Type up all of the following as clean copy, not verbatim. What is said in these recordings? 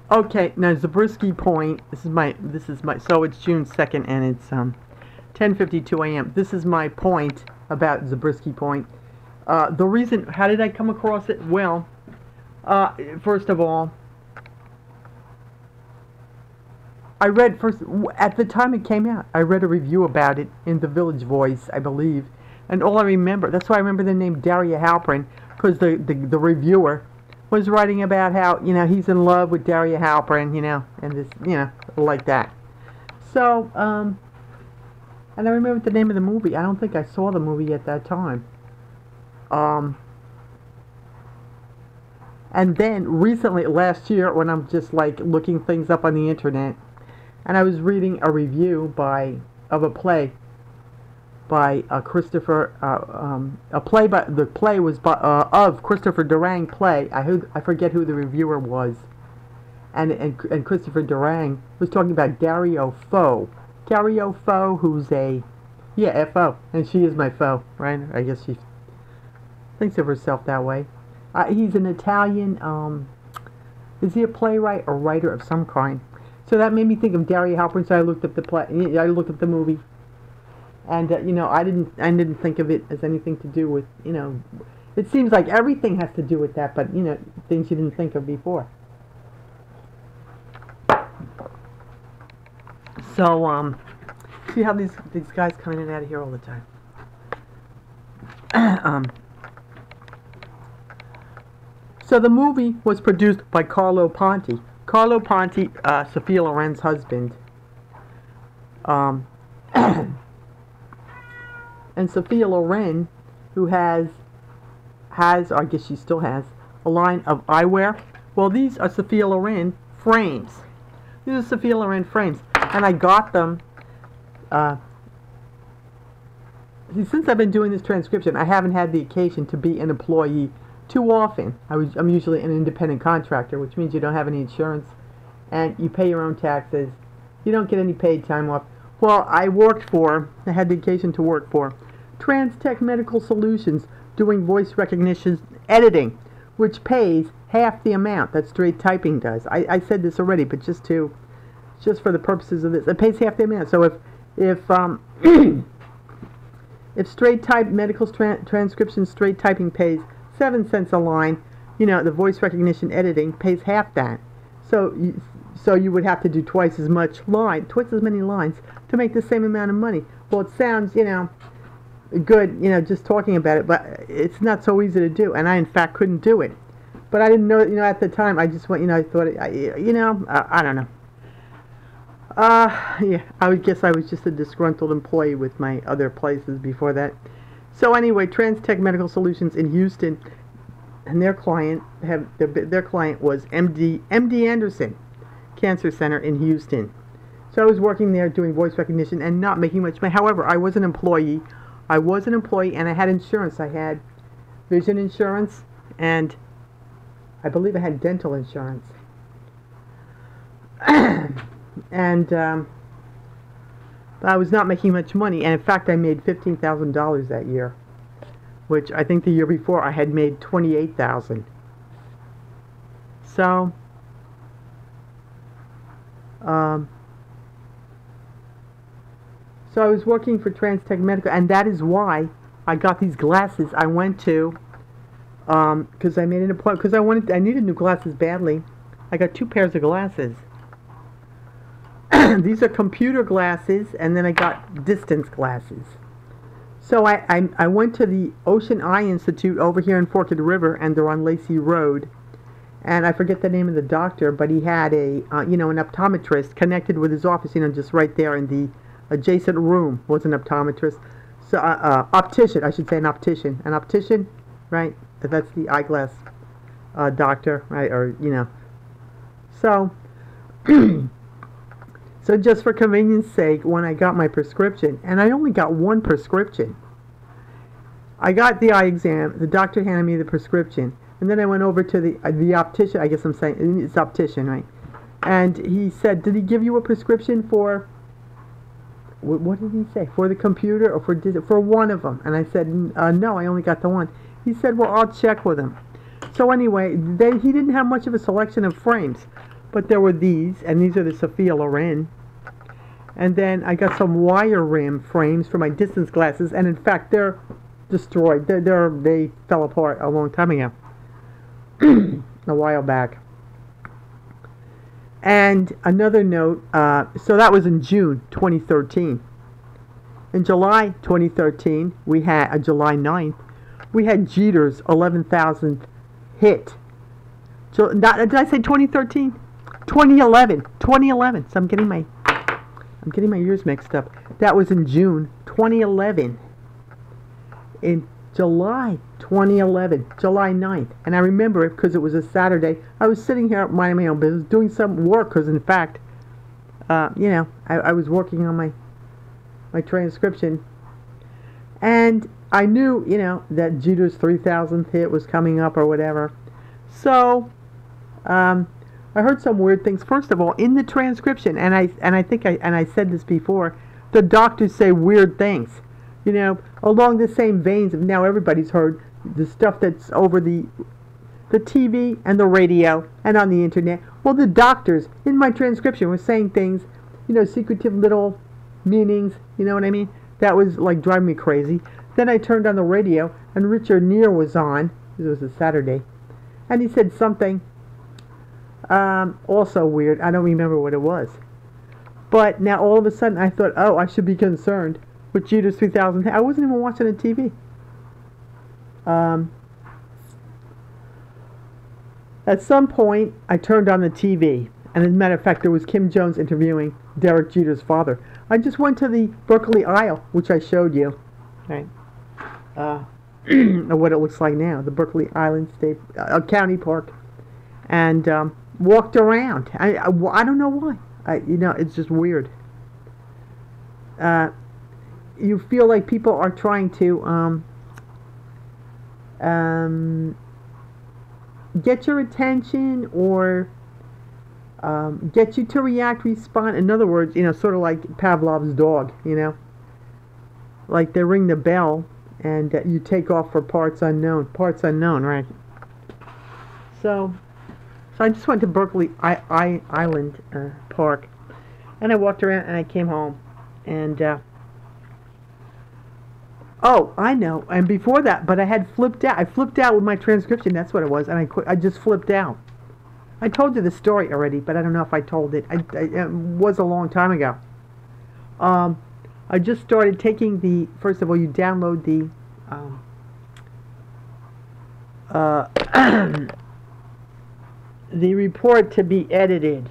Okay, now Zabriskie Point. So it's June 2nd, and it's 10:52 a.m. This is my point about Zabriskie Point. The reason, how did I come across it? Well, first of all, I read first at the time it came out. I read a review about it in the Village Voice, I believe, and all I remember. That's why I remember the name Daria Halpern, because the reviewer was writing about how, he's in love with Daria Halpern, and this, like that. So, and I remember the name of the movie. I don't think I saw the movie at that time. And then recently, last year, when I'm just like looking things up on the internet, and I was reading a review of a play by Christopher, the play was of Christopher Durang play. I forget who the reviewer was, and Christopher Durang was talking about Dario Fo. Dario Fo, who's F-O, and she is my foe, right? I guess she thinks of herself that way. He's an Italian, is he a playwright or writer of some kind? So that made me think of Daria Halpern, so I looked up the play, I looked up the movie. And, I didn't think of it as anything to do with, it seems like everything has to do with that, but, things you didn't think of before. So, see how these guys come in and out of here all the time. So the movie was produced by Carlo Ponti. Carlo Ponti, Sophia Loren's husband. And Sophia Loren, who has, or I guess she still has, a line of eyewear. Well, these are Sophia Loren frames. These are Sophia Loren frames. And I got them, since I've been doing this transcription, I haven't had the occasion to be an employee too often. I'm usually an independent contractor, which means you don't have any insurance, and you pay your own taxes. You don't get any paid time off. Well, I had the occasion to work for Trans-Tech Medical Solutions, doing voice recognition editing, which pays half the amount that straight typing does. I said this already, but just for the purposes of this, it pays half the amount. So if if straight type medical transcription straight typing pays 7 cents a line, the voice recognition editing pays half that. So you would have to do twice as many lines to make the same amount of money. Well, it sounds, good, just talking about it, but it's not so easy to do, and I in fact couldn't do it. But I didn't know, at the time. I just went, I thought, I don't know. Yeah, I would guess I was just a disgruntled employee with my other places before that. So anyway, Trans-Tech Medical Solutions in Houston, and their client was MD Anderson Cancer Center in Houston. So I was working there doing voice recognition and not making much money. However, I was an employee. And I had insurance. I had vision insurance, and I believe I had dental insurance. And I was not making much money, and in fact I made $15,000 that year, which I think the year before I had made $28,000. So so I was working for Trans-Tech Medical, and that is why I got these glasses. I went to because I made an appointment because I needed new glasses badly. I got 2 pairs of glasses. These are computer glasses, and then I got distance glasses. So I went to the Ocean Eye Institute over here in Forked River, and they're on Lacey Road. And I forget the name of the doctor, but he had an optometrist connected with his office, just right there in the adjacent room was an optometrist. So optician, I should say, an optician, right? That's the eyeglass doctor, right? Or so. So just for convenience sake, when I got my prescription, and I only got one prescription, I got the eye exam, the doctor handed me the prescription, and then I went over to the optician, I guess I'm saying, it's optician, right? And he said, did he give you a prescription for, what did he say, for the computer or for one of them? And I said, no, I only got the one. He said, well, I'll check with him. So anyway, he didn't have much of a selection of frames. But there were these, and these are the Sophia Loren. And then I got some wire rim frames for my distance glasses, and in fact, they're destroyed. They fell apart a long time ago, a while back. And another note, so that was in June 2013. In July 2013, we had, July 9th, we had Jeter's 11,000th hit. So, did I say 2013? 2011. 2011. So I'm getting my years mixed up. That was in June 2011. In July 2011, July 9th. And I remember it because it was a Saturday. I was sitting here minding my own business, doing some work because, in fact, I was working on my transcription. And I knew, that Jeter's 3,000th hit was coming up or whatever. So, I heard some weird things. First of all, in the transcription, and I think I said this before, the doctors say weird things. Along the same veins of now everybody's heard the stuff that's over the TV and the radio and on the internet. Well, the doctors in my transcription were saying things, secretive little meanings, you know what I mean? That was like driving me crazy. Then I turned on the radio and Richard Neer was on. It was a Saturday. And he said something also weird. I don't remember what it was. But now all of a sudden I thought, oh, I should be concerned with Jeter's 3,000. I wasn't even watching the TV. At some point, I turned on the TV. And as a matter of fact, there was Kim Jones interviewing Derek Jeter's father. I just went to the Berkeley Isle, which I showed you. Right. What it looks like now. The Berkeley Island State County Park. And walked around. I don't know why. It's just weird. You feel like people are trying to get your attention or get you to react, respond. In other words, sort of like Pavlov's dog, like they ring the bell and you take off for parts unknown, right? So I just went to Berkeley Island Park, and I walked around and I came home, and oh, I know. And before that, but I had flipped out. I flipped out with my transcription. That's what it was, and I just flipped out. I told you the story already, but I don't know if I told it. It was a long time ago. I just started taking the. First of all, you download the. The report to be edited.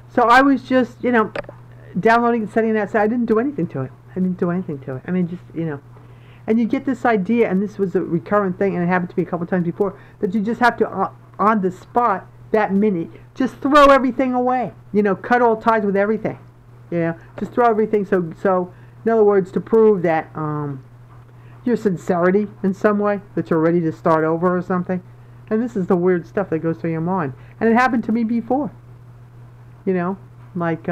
So I was just, downloading and setting that. So I didn't do anything to it. I mean, just, and you get this idea, and this was a recurrent thing, and it happened to me a couple times before, that you just have to, on the spot, that minute, just throw everything away. Cut all ties with everything. Just throw everything. So in other words, to prove that your sincerity in some way, that you're ready to start over or something. And this is the weird stuff that goes through your mind. And it happened to me before. Like,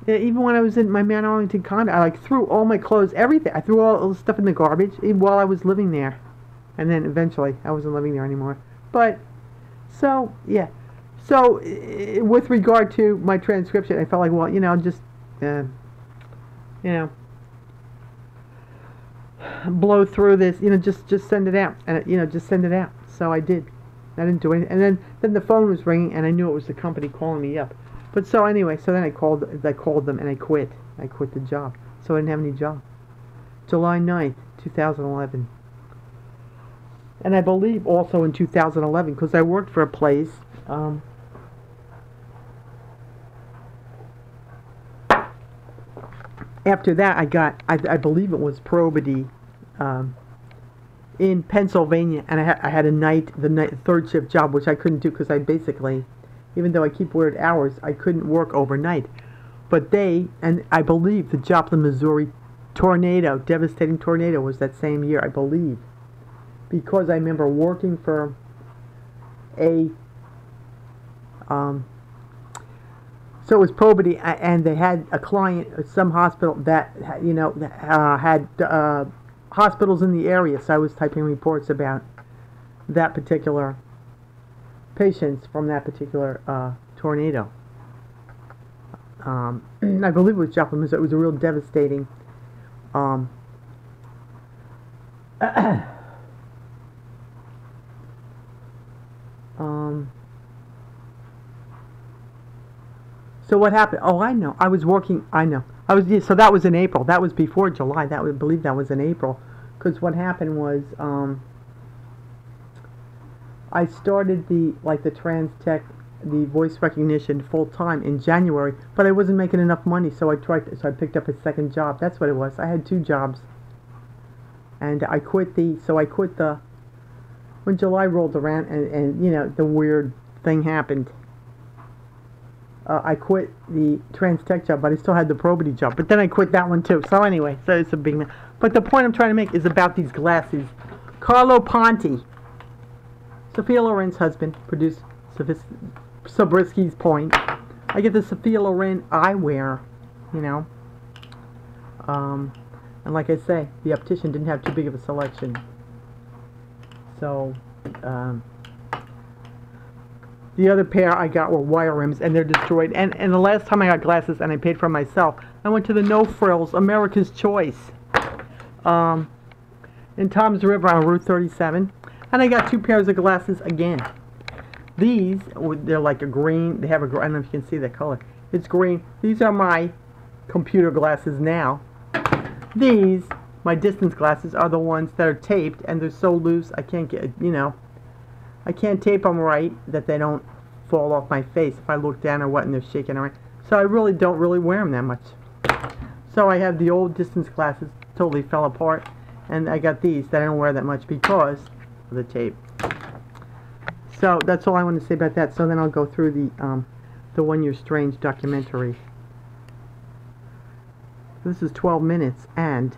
even when I was in my Mount Arlington condo, I threw all my clothes, everything. I threw all the stuff in the garbage while I was living there. And then eventually, I wasn't living there anymore. But, so, yeah. So, with regard to my transcription, I felt like, well, just, blow through this, just send it out. And, just send it out. So I did. I didn't do anything. And then the phone was ringing, and I knew it was the company calling me up. But so anyway, so then I called them, and I quit. I quit the job. So I didn't have any job. July 9th, 2011. And I believe also in 2011, because I worked for a place, after that I got, I believe it was probity, in Pennsylvania, and I had the third shift job, which I couldn't do because I basically, even though I keep weird hours, I couldn't work overnight. But and I believe the Joplin, Missouri devastating tornado was that same year, I believe. Because I remember working for so it was probity, and they had a client, some hospital that, had hospitals in the area, so I was typing reports about that particular patients from that particular tornado. I believe it was Joplin, Missouri. It was a real devastating so what happened? Oh, I know. I was working. I know. Yeah, so that was in April. That was before July. I believe that was in April. Because what happened was, I started the trans tech, the voice recognition full time in January, but I wasn't making enough money, so I picked up a second job. That's what it was. I had 2 jobs, and I quit when July rolled around, and you know, the weird thing happened. I quit the trans tech job, but I still had the probity job. But then I quit that one too. So anyway, so it's a big man. But the point I'm trying to make is about these glasses. Carlo Ponti, Sophia Loren's husband, produced Zabrisky's Point. I get the Sophia Loren eyewear, you know. And like I say, the optician didn't have too big of a selection. So, the other pair I got were wire rims, and they're destroyed. And the last time I got glasses, and I paid for them myself, I went to the No Frills America's Choice in Toms River on Route 37, and I got 2 pairs of glasses again. These, they're like a green. They have a, I don't know if you can see the color. It's green. These are my computer glasses now. These, my distance glasses, are the ones that are taped, and they're so loose I can't get, you know, I can't tape them right that they don't fall off my face if I look down or what and they're shaking around. So I really don't wear them that much. So I have the old distance glasses, totally fell apart, and I got these that I don't wear that much because of the tape. So that's all I want to say about that. So then I'll go through the One Year Strange documentary. This is 12 minutes, and